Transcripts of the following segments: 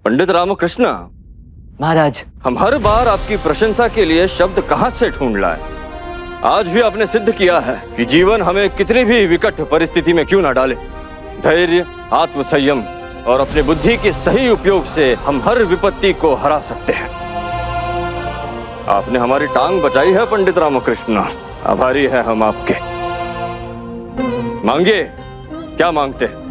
पंडित रामकृष्ण महाराज, हम हर बार आपकी प्रशंसा के लिए शब्द कहां से ढूंढ लाए। आज भी आपने सिद्ध किया है कि जीवन हमें कितनी भी विकट परिस्थिति में क्यों ना डाले। धैर्य, आत्मसंयम और अपने बुद्धि के सही उपयोग से हम हर विपत्ति को हरा सकते हैं। आपने हमारी टांग बचाई है पंडित रामकृष्ण, आभारी है हम आपके। मांगिए, क्या मांगते हैं?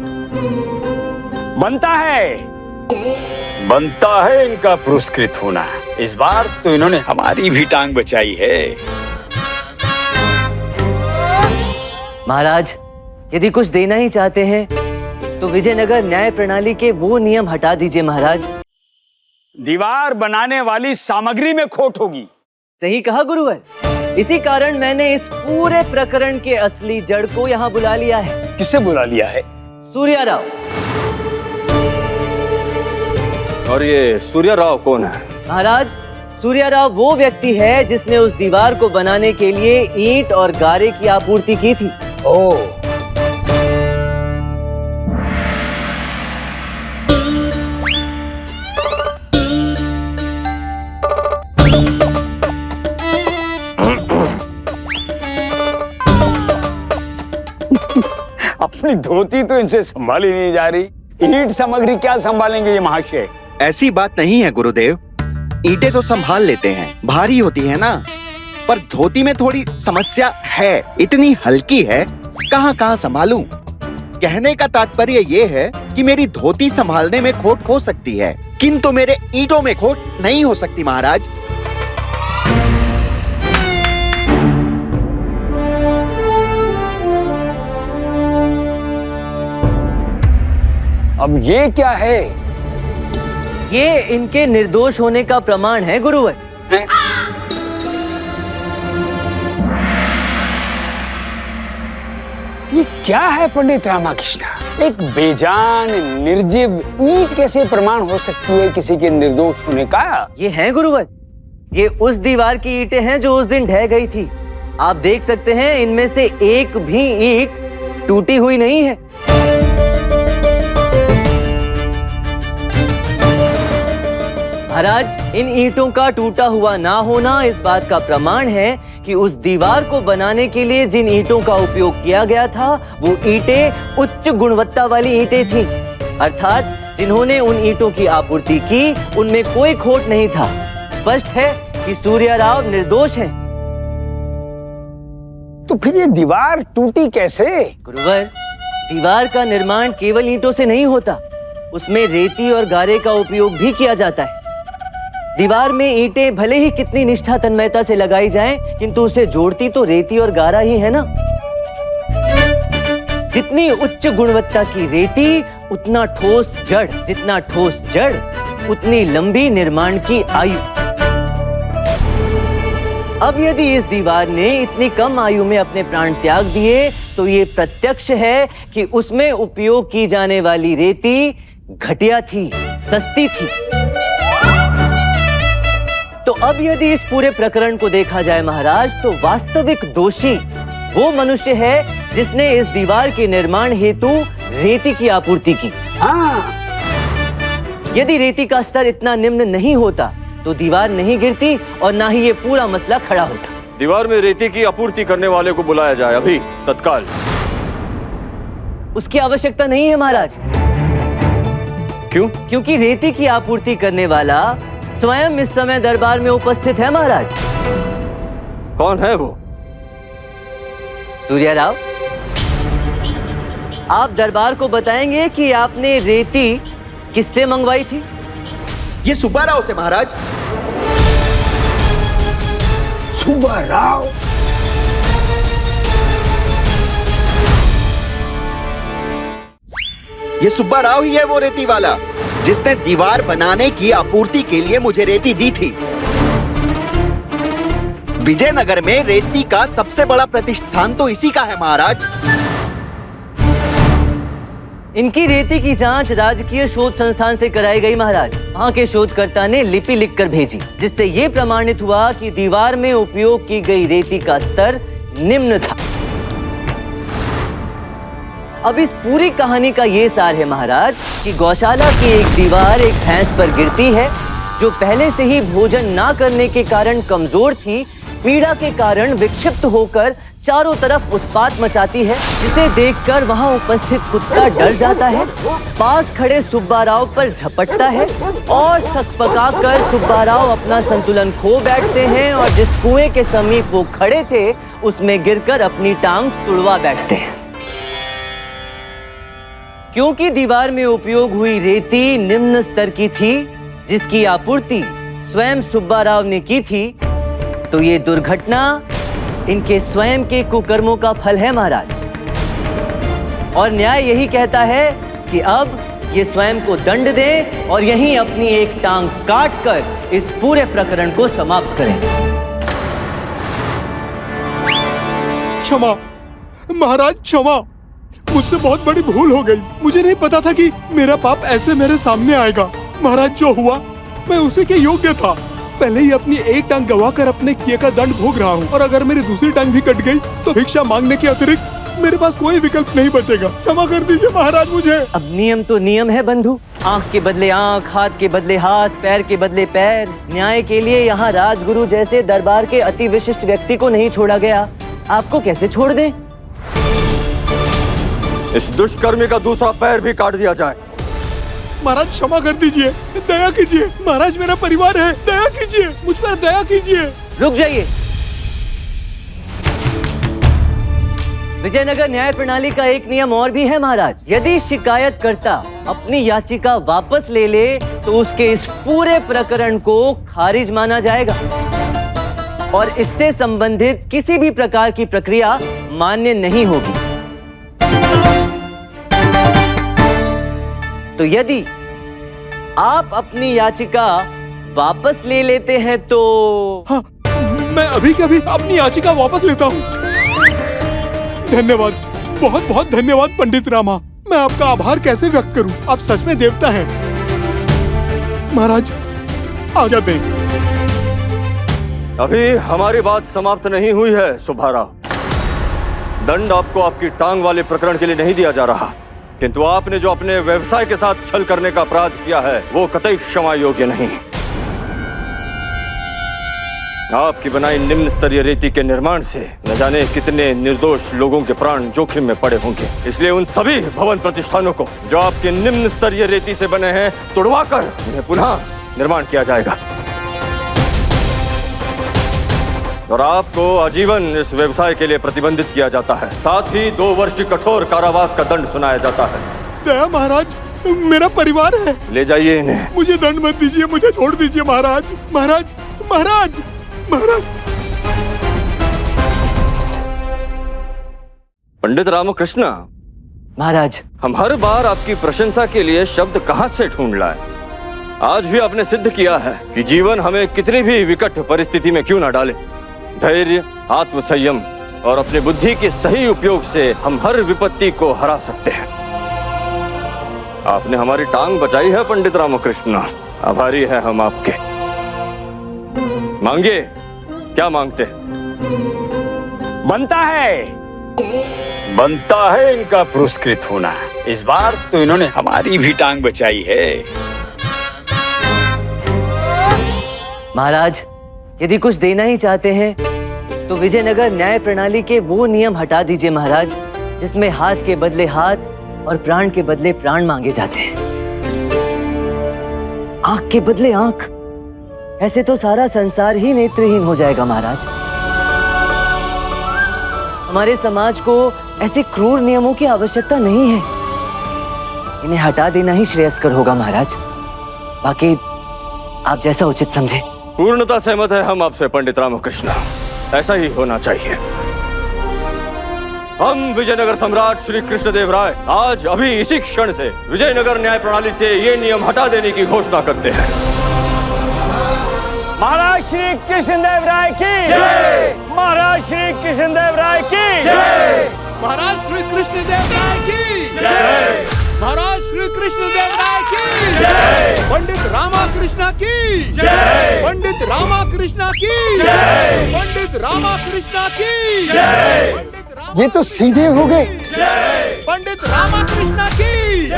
बनता है इनका पुरस्कृत होना। इस बार तो इन्होंने हमारी भी टांग बचाई है। महाराज, यदि कुछ देना ही चाहते हैं तो विजयनगर न्याय प्रणाली के वो नियम हटा दीजिए महाराज। दीवार बनाने वाली सामग्री में खोट होगी। सही कहा गुरुवर। इसी कारण मैंने इस पूरे प्रकरण के असली जड़ को यहाँ बुला लिया है। किसे बुला लिया है? सूर्याराव। और ये सूर्याराव कौन है? महाराज, सूर्याराव वो व्यक्ति है जिसने उस दीवार को बनाने के लिए ईंट और गारे की आपूर्ति की थी। ओह, अपनी धोती तो इनसे संभाली नहीं जा रही, ईंट सामग्री क्या संभालेंगे ये महाशय? ऐसी बात नहीं है गुरुदेव, ईंटें तो संभाल लेते हैं, भारी होती है ना। पर धोती में थोड़ी समस्या है, इतनी हल्की है, कहाँ संभालूं। कहने का तात्पर्य ये है कि मेरी धोती संभालने में खोट हो सकती है, किंतु मेरे ईंटों में खोट नहीं हो सकती महाराज। अब ये क्या है? ये इनके निर्दोष होने का प्रमाण है गुरुवर। ये क्या है पंडित रामकृष्ण? एक बेजान निर्जीव ईंट कैसे प्रमाण हो सकती है किसी के निर्दोष होने का? ये है गुरुवर, ये उस दीवार की ईंटें हैं जो उस दिन ढह गई थी। आप देख सकते हैं इनमें से एक भी ईंट टूटी हुई नहीं है। महाराज, इन ईंटों का टूटा हुआ ना होना इस बात का प्रमाण है कि उस दीवार को बनाने के लिए जिन ईंटों का उपयोग किया गया था वो ईंटें उच्च गुणवत्ता वाली ईंटें थीं। अर्थात जिन्होंने उन ईंटों की आपूर्ति की उनमें कोई खोट नहीं था। स्पष्ट है कि सूर्याराव निर्दोष हैं। तो फिर ये दीवार टूटी कैसे? गुरुवर, दीवार का निर्माण केवल ईंटों से नहीं होता, उसमें रेती और गारे का उपयोग भी किया जाता है। दीवार में ईंटें भले ही कितनी निष्ठा तन्मयता से लगाई जाएं, किंतु उसे जोड़ती तो रेती और गारा ही है ना। जितनी उच्च गुणवत्ता की रेती उतना ठोस जड़, जितना ठोस जड़ उतनी लंबी निर्माण की आयु। अब यदि इस दीवार ने इतनी कम आयु में अपने प्राण त्याग दिए तो ये प्रत्यक्ष है कि उसमें उपयोग की जाने वाली रेती घटिया थी, सस्ती थी। तो अब यदि इस पूरे प्रकरण को देखा जाए महाराज, तो वास्तविक दोषी वो मनुष्य है जिसने इस दीवार के निर्माण हेतु रेती की आपूर्ति की। यदि रेती का स्तर इतना निम्न नहीं होता तो दीवार नहीं गिरती और ना ही ये पूरा मसला खड़ा होता। दीवार में रेती की आपूर्ति करने वाले को बुलाया जाए अभी, तत्काल। उसकी आवश्यकता नहीं है महाराज। क्यों? क्योंकि रेती की आपूर्ति करने वाला स्वयं इस समय दरबार में उपस्थित है महाराज। कौन है वो? सूर्याराव, आप दरबार को बताएंगे कि आपने रेती किससे मंगवाई थी? ये सुब्बाराव से महाराज। सुब्बाराव? ये सुब्बाराव ही है वो रेती वाला जिसने दीवार बनाने की आपूर्ति के लिए मुझे रेती दी थी। विजयनगर में रेती का सबसे बड़ा प्रतिष्ठान तो इसी का है महाराज। इनकी रेती की जांच राजकीय शोध संस्थान से कराई गई महाराज। वहां के शोधकर्ता ने लिपि लिखकर भेजी, जिससे ये प्रमाणित हुआ कि दीवार में उपयोग की गई रेती का स्तर निम्न था। अब इस पूरी कहानी का ये सार है महाराज कि गौशाला की एक दीवार एक भैंस पर गिरती है जो पहले से ही भोजन ना करने के कारण कमजोर थी, पीड़ा के कारण विक्षिप्त होकर चारों तरफ उत्पात मचाती है, जिसे देखकर वहां उपस्थित कुत्ता डर जाता है, पास खड़े सुब्बा राव पर झपटता है और सकपकाकर सुब्बा राव अपना संतुलन खो बैठते हैं और जिस कुएं के समीप वो खड़े थे उसमें गिरकर अपनी टांग तुड़वा बैठते हैं। क्योंकि दीवार में उपयोग हुई रेती निम्न स्तर की थी, जिसकी आपूर्ति स्वयं सुब्बा राव ने की थी, तो ये दुर्घटना इनके स्वयं के कुकर्मों का फल है महाराज। और न्याय यही कहता है कि अब ये स्वयं को दंड दें और यहीं अपनी एक टांग काट कर इस पूरे प्रकरण को समाप्त करें। क्षमा महाराज, क्षमा। मुझसे बहुत बड़ी भूल हो गई। मुझे नहीं पता था कि मेरा पाप ऐसे मेरे सामने आएगा। महाराज, जो हुआ मैं उसी के योग्य था। पहले ही अपनी एक टांग गवाकर अपने किए का दंड भोग रहा हूँ और अगर मेरी दूसरी टांग भी कट गई तो भिक्षा मांगने के अतिरिक्त मेरे पास कोई विकल्प नहीं बचेगा। क्षमा कर दीजिए महाराज मुझे। अब नियम तो नियम है बंधु, आंख के बदले आंख, हाथ के बदले हाथ, पैर के बदले पैर। न्याय के लिए यहाँ राजगुरु जैसे दरबार के अति विशिष्ट व्यक्ति को नहीं छोड़ा गया, आपको कैसे छोड़ दें? इस दुष्कर्मी का दूसरा पैर भी काट दिया जाए। महाराज क्षमा कर दीजिए, दया कीजिए। महाराज मेरा परिवार है, दया कीजिए, मुझ पर दया कीजिए। रुक जाइए। विजयनगर न्याय प्रणाली का एक नियम और भी है महाराज। यदि शिकायतकर्ता अपनी याचिका वापस ले ले तो उसके इस पूरे प्रकरण को खारिज माना जाएगा और इससे संबंधित किसी भी प्रकार की प्रक्रिया मान्य नहीं होगी। तो यदि आप अपनी याचिका वापस ले लेते हैं तो हाँ, मैं अभी के अभी अपनी याचिका वापस लेता हूँ। धन्यवाद, बहुत बहुत धन्यवाद पंडित रामा। मैं आपका आभार कैसे व्यक्त करूं? आप सच में देवता हैं। महाराज आज्ञा दें। अभी हमारी बात समाप्त नहीं हुई है सुब्बा राव। दंड आपको आपकी टांग वाले प्रकरण के लिए नहीं दिया जा रहा, किंतु आपने जो अपने व्यवसाय के साथ छल करने का अपराध किया है वो कतई क्षमा योग्य नहीं। आपकी बनाई निम्न स्तरीय रेती के निर्माण से न जाने कितने निर्दोष लोगों के प्राण जोखिम में पड़े होंगे। इसलिए उन सभी भवन प्रतिष्ठानों को जो आपके निम्न स्तरीय रेती से बने हैं तुड़वाकर उन्हें पुनः निर्माण किया जाएगा और आपको आजीवन इस व्यवसाय के लिए प्रतिबंधित किया जाता है। साथ ही 2 वर्ष की कठोर कारावास का दंड सुनाया जाता है। दया महाराज, मेरा परिवार है। ले जाइए इन्हें। मुझे दंड मत दीजिए, मुझे छोड़ दीजिए महाराज। महाराज महाराज महाराज। पंडित रामकृष्ण महाराज, हम हर बार आपकी प्रशंसा के लिए शब्द कहां से ढूंढ लाए। आज भी आपने सिद्ध किया है कि जीवन हमें कितनी भी विकट परिस्थिति में क्यों न डाले। धैर्य, आत्मसंयम और अपनी बुद्धि के सही उपयोग से हम हर विपत्ति को हरा सकते हैं। आपने हमारी टांग बचाई है पंडित रामकृष्ण, आभारी है हम आपके। मांगिए, क्या मांगते हैं? बनता है इनका पुरस्कृत होना। इस बार तो इन्होंने हमारी भी टांग बचाई है। महाराज, यदि कुछ देना ही चाहते हैं तो विजयनगर न्याय प्रणाली के वो नियम हटा दीजिए महाराज, जिसमें हाथ के बदले हाथ और प्राण के बदले प्राण मांगे जाते हैं। आंख के बदले आंख, ऐसे तो सारा संसार ही नेत्रहीन हो जाएगा महाराज। हमारे समाज को ऐसे क्रूर नियमों की आवश्यकता नहीं है। इन्हें हटा देना ही श्रेयस्कर होगा महाराज। बाकी आप जैसा उचित समझे। पूर्णतः सहमत है हम आपसे पंडित रामकृष्ण, ऐसा ही होना चाहिए। हम विजयनगर सम्राट श्री कृष्णदेव राय आज अभी इसी क्षण से विजयनगर न्याय प्रणाली से ये नियम हटा देने की घोषणा करते हैं। महाराज श्री कृष्णदेव राय की जय। महाराज श्री कृष्णदेव राय की जय। महाराज श्री कृष्णदेव राय की जय। महाराज श्री कृष्णदेव राय की जय। पंडित रामकृष्ण की जय। पंडित रामकृष्ण की जय। पंडित रामकृष्ण की जय। पंडित ये तो सीधे हो गए। जय। पंडित पंडित रामाकृष्ण की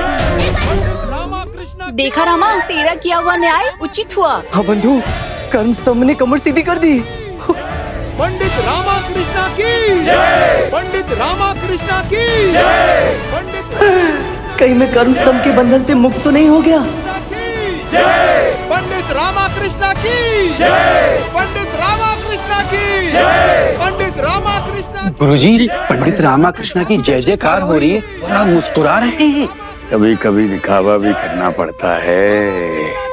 रामाकृष्ण देखा रामा, तेरा किया हुआ न्याय उचित हुआ। हाँ बंधु, कर्म स्तंभ ने कमर सीधी कर दी। पंडित रामाकृष्ण की पंडित रामाकृष्ण की पंडित कहीं मैं कर्म स्तंभ के बंधन से मुक्त तो नहीं हो गया? पंडित रामाकृष्ण की पंडित रामाकृष्ण की पंडित रामाकृष्ण। गुरुजी, पंडित रामाकृष्ण की जय जयकार हो रही है और आप मुस्कुरा रहे हैं। कभी कभी दिखावा भी करना पड़ता है।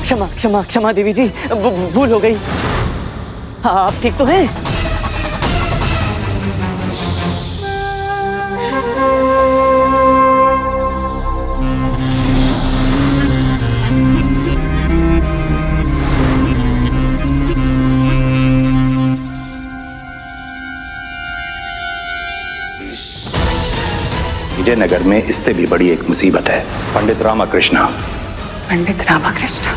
क्षमा क्षमा क्षमा देवी जी, भूल हो गई। हाँ, आप ठीक तो हैं? विजयनगर में इससे भी बड़ी एक मुसीबत है, पंडित रामाकृष्ण। पंडित रामाकृष्ण,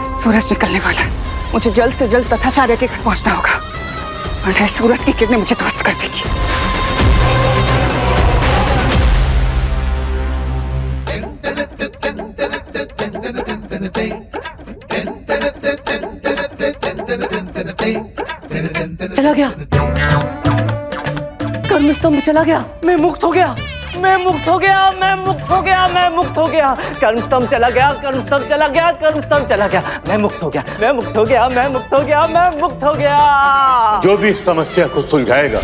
सूरज निकलने वाला है। मुझे जल्द से जल्द तथाचार्य के घर पहुंचना होगा, वरना सूरज की किरणें मुझे ध्वस्त कर देगी। चला गया, कर्म स्तंभ चला गया। मैं मुक्त हो गया, मैं मुक्त हो गया, मैं मुक्त हो गया, मैं मुक्त हो गया। कर्म स्तंभ चला गया, कर्म स्तंभ चला गया, कर्म स्तंभ चला गया। मैं मुक्त हो गया, मैं मुक्त हो गया, मैं मुक्त हो गया, मैं मुक्त हो गया। जो भी इस समस्या को सुलझाएगा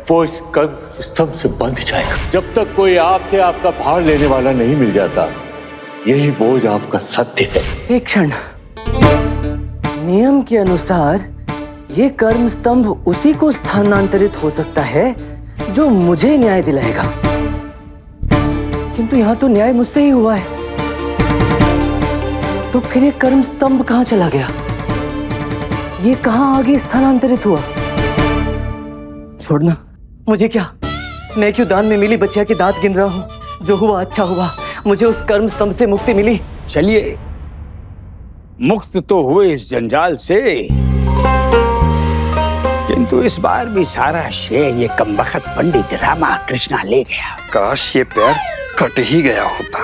वो इस कर्म स्तंभ से बंध जाएगा। जब तक कोई आपसे आपका भार लेने वाला नहीं मिल जाता, यही बोझ आपका सत्य है। एक क्षण, नियम के अनुसार ये कर्म स्तंभ उसी को स्थानांतरित हो सकता है जो मुझे न्याय दिलाएगा, किंतु यहाँ तो न्याय मुझसे ही हुआ है। तो फिर ये कर्म स्तंभ कहाँ चला गया? ये कहाँ आगे स्थानांतरित हुआ? छोड़ना, मुझे क्या, मैं क्यों दान में मिली बच्चिया के दांत गिन रहा हूँ? जो हुआ अच्छा हुआ, मुझे उस कर्म स्तंभ से मुक्ति मिली। चलिए, मुक्त तो हुए इस जंजाल से, किंतु इस बार भी सारा श्रेय ये कमबख्त पंडित रामाकृष्ण ले गया। काश ये पैर कट ही गया होता।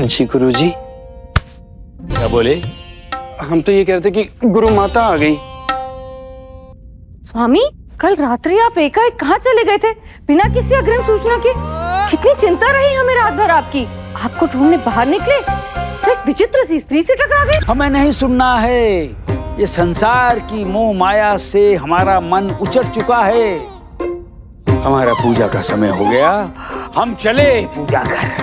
जी गुरुजी। क्या बोले? हम तो ये कह रहे थे कि गुरु माता आ गई। स्वामी, कल रात्रि आप एकाएक कहाँ चले गए थे बिना किसी अग्रिम सूचना के? कितनी चिंता रही हमें रात भर आपकी। आपको ढूंढने बाहर निकले तो एक विचित्र सी स्त्री से टकरा गए। हमें नहीं सुनना है, ये संसार की मोह माया से हमारा मन उचट चुका है। हमारा पूजा का समय हो गया, हम चले पूजा कर।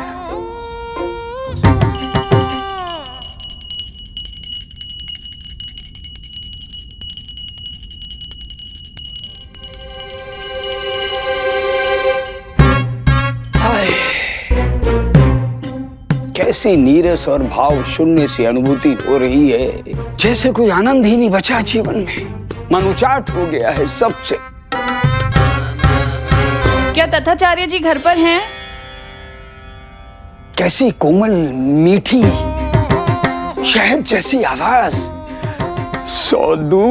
कैसी नीरस और भाव शून्य सी अनुभूति हो रही है, जैसे कोई आनंद ही नहीं बचा जीवन में। मन उचाट हो गया है सबसे। क्या तथाचार्य जी घर पर हैं? कैसी कोमल मीठी शहद जैसी आवाज। सौदू,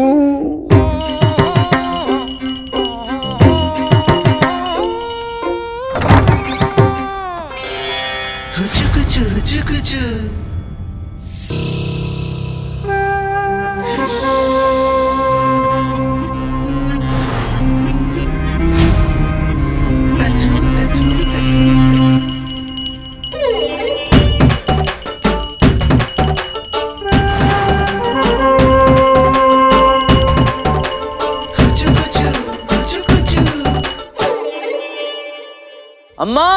अम्मा,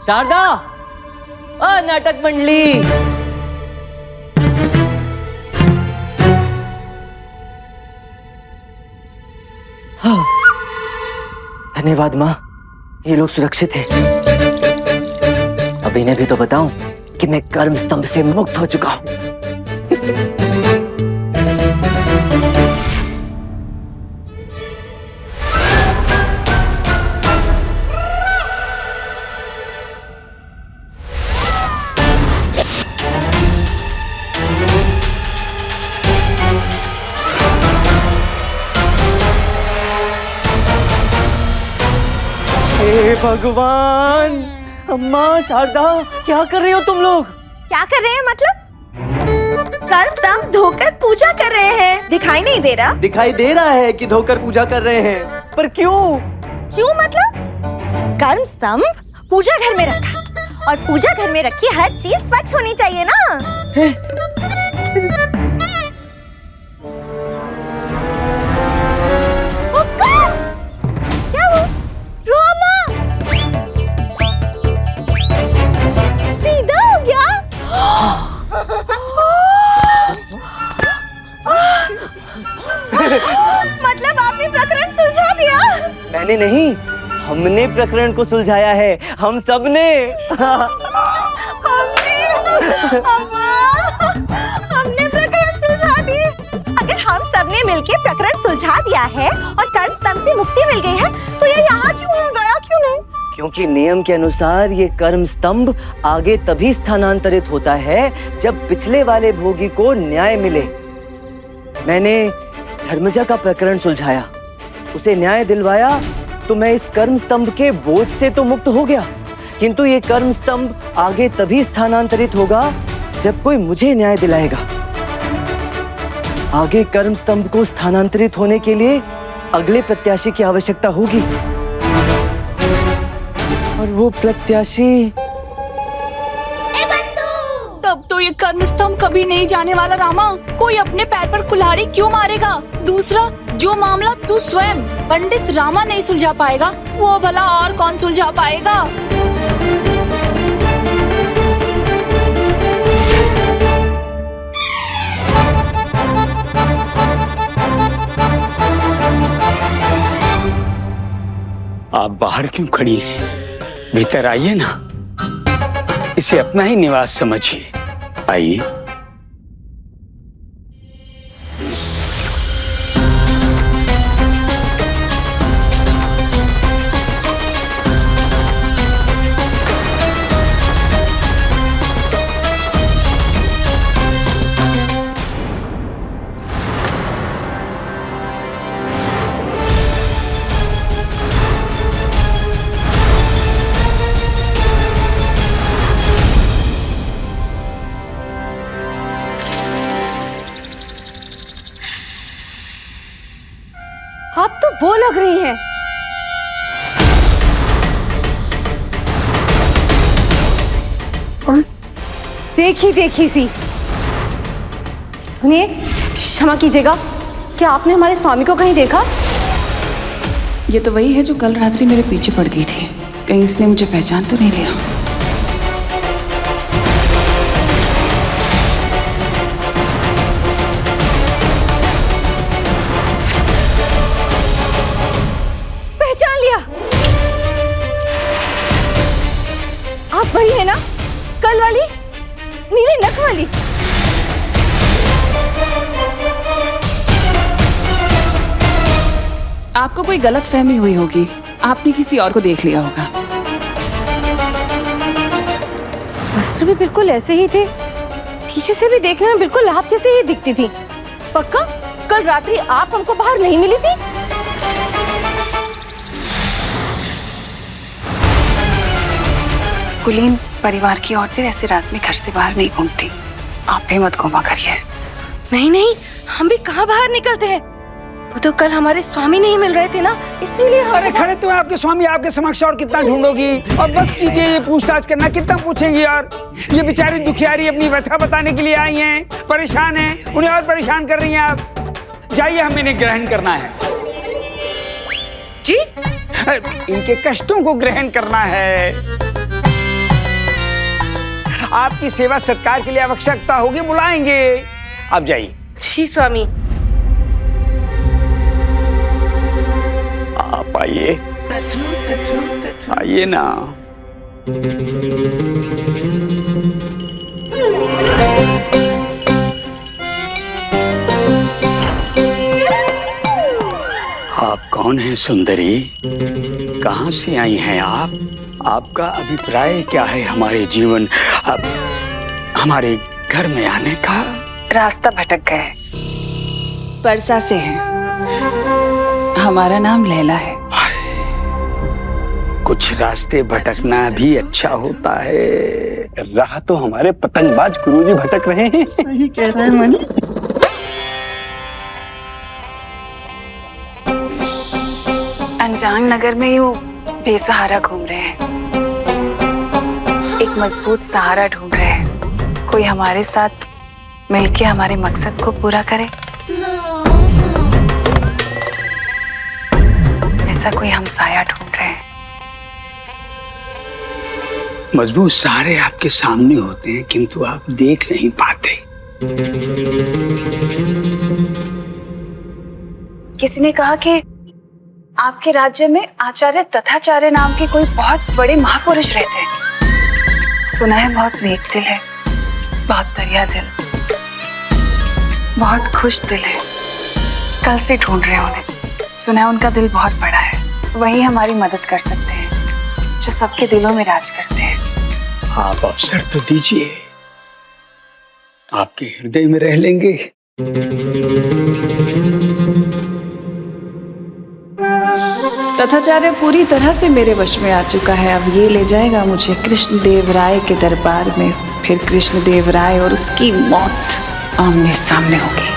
शारदा, नाटक मंडली। हाँ, धन्यवाद माँ, ये लोग सुरक्षित हैं। अब इन्हें भी तो बताऊं कि मैं कर्म स्तंभ से मुक्त हो चुका हूं। हे भगवान, अम्मा, शारदा, क्या कर रही हो तुम लोग? क्या कर रहे हैं मतलब? कर्म स्तंभ धोकर पूजा कर रहे हैं। दिखाई नहीं दे रहा? दिखाई दे रहा है कि धोकर पूजा कर रहे हैं, पर क्यों? क्यों मतलब? कर्म स्तंभ पूजा घर में रखा, और पूजा घर में रखी हर चीज स्वच्छ होनी चाहिए ना। क्या वो? रोमा! सीधा हो गया? मतलब आपने प्रकरण सुलझा दिया? मैंने नहीं, हमने प्रकरण को सुलझाया है, हम सब ने। हमने प्रकरण सुलझा दी। अगर हम सब ने मिलके प्रकरण सुलझा दिया है और कर्म स्तंभ से मुक्ति मिल गई है, तो ये यहाँ क्यों है, गया क्यों नहीं? क्योंकि नियम के अनुसार ये कर्म स्तंभ आगे तभी स्थानांतरित होता है जब पिछले वाले भोगी को न्याय मिले। मैंने धर्मजा का प्रकरण सुलझाया, उसे न्याय दिलवाया, तो मैं इस कर्म स्तंभ के बोझ से तो मुक्त हो गया, किंतु ये कर्म स्तंभ आगे तभी स्थानांतरित होगा जब कोई मुझे न्याय दिलाएगा। आगे कर्म स्तंभ को स्थानांतरित होने के लिए अगले प्रत्याशी की आवश्यकता होगी, और वो प्रत्याशी तब तो ये कर्म स्तंभ कभी नहीं जाने वाला। रामा, कोई अपने पैर पर कुल्हाड़ी क्यों मारेगा? दूसरा, जो मामला तू स्वयं पंडित रामा नहीं सुलझा पाएगा, वो भला और कौन सुलझा पाएगा? आप बाहर क्यों खड़ी हैं? भीतर आइए ना, इसे अपना ही निवास समझिए। आइए। आप तो वो लग रही हैं। देखी देखी सी। सुनिए, क्षमा कीजिएगा, क्या आपने हमारे स्वामी को कहीं देखा? ये तो वही है जो कल रात्रि मेरे पीछे पड़ गई थी। कहीं इसने मुझे पहचान तो नहीं लिया? आप वही है ना, कल वाली नीले नख वाली? आपको कोई गलतफहमी हुई होगी, आपने किसी और को देख लिया होगा। वस्त्र भी बिल्कुल ऐसे ही थे, पीछे से भी देखने में बिल्कुल आप जैसे ही दिखती थी। पक्का कल रात्रि आप हमको बाहर नहीं मिली थी? कुलीन परिवार की औरतें ऐसे रात में घर से बाहर नहीं घूमती। आप भी मत घूमा करिए। नहीं नहीं, हम भी कहाँ बाहर निकलते हैं। वो तो कल हमारे स्वामी नहीं मिल रहे थे ना, इसीलिए हम। अरे खड़े तो हैं आपके स्वामी आपके समक्ष, और कितना ढूंढोगी? और बस कीजिए ये पूछताछ करना, कितना पूछेंगी यार? ये बेचारी दुखियारी अपनी व्यथा बताने के लिए आई हैं, परेशान हैं, उन्हें और परेशान कर रही हैं आप। जाइए, हमें इन्हें ग्रहण करना है। जी इनके कष्टों को ग्रहण करना है। आपकी सेवा सत्कार के लिए आवश्यकता होगी, बुलाएंगे। आप जाइए। जी स्वामी। आप आइए, आइए ना। आप कौन हैं सुंदरी? कहां से आई हैं आप? आपका अभिप्राय क्या है हमारे जीवन, हमारे घर में आने का? रास्ता भटक गए, परसा से हैं। हमारा नाम लैला है। कुछ रास्ते भटकना भी अच्छा होता है। राह तो हमारे पतंगबाज गुरुजी भटक रहे हैं। सही कह रहे हैं मणि। अनजान नगर में यूं बेसहारा घूम रहे हैं, एक मजबूत सहारा ढूंढ रहे हैं। कोई हमारे साथ मिलके हमारे मकसद को पूरा करे, ऐसा कोई हमसाया ढूंढ रहे हैं। मजबूत सहारे आपके सामने होते हैं, किंतु आप देख नहीं पाते। किसी ने कहा कि आपके राज्य में आचार्य तथाचार्य नाम के कोई बहुत बड़े महापुरुष रहते हैं। सुना है बहुत नेक दिल है, बहुत दरिया दिल, बहुत खुश दिल है। कल से ढूंढ रहे हैं उन्हें। सुना है उनका दिल बहुत बड़ा है, वही हमारी मदद कर सकते हैं, जो सबके दिलों में राज करते हैं। आप अवसर तो दीजिए, आपके हृदय में रह लेंगे। तथाचार्य पूरी तरह से मेरे वश में आ चुका है। अब ये ले जाएगा मुझे कृष्णदेव राय के दरबार में। फिर कृष्णदेव राय और उसकी मौत आमने सामने होगी।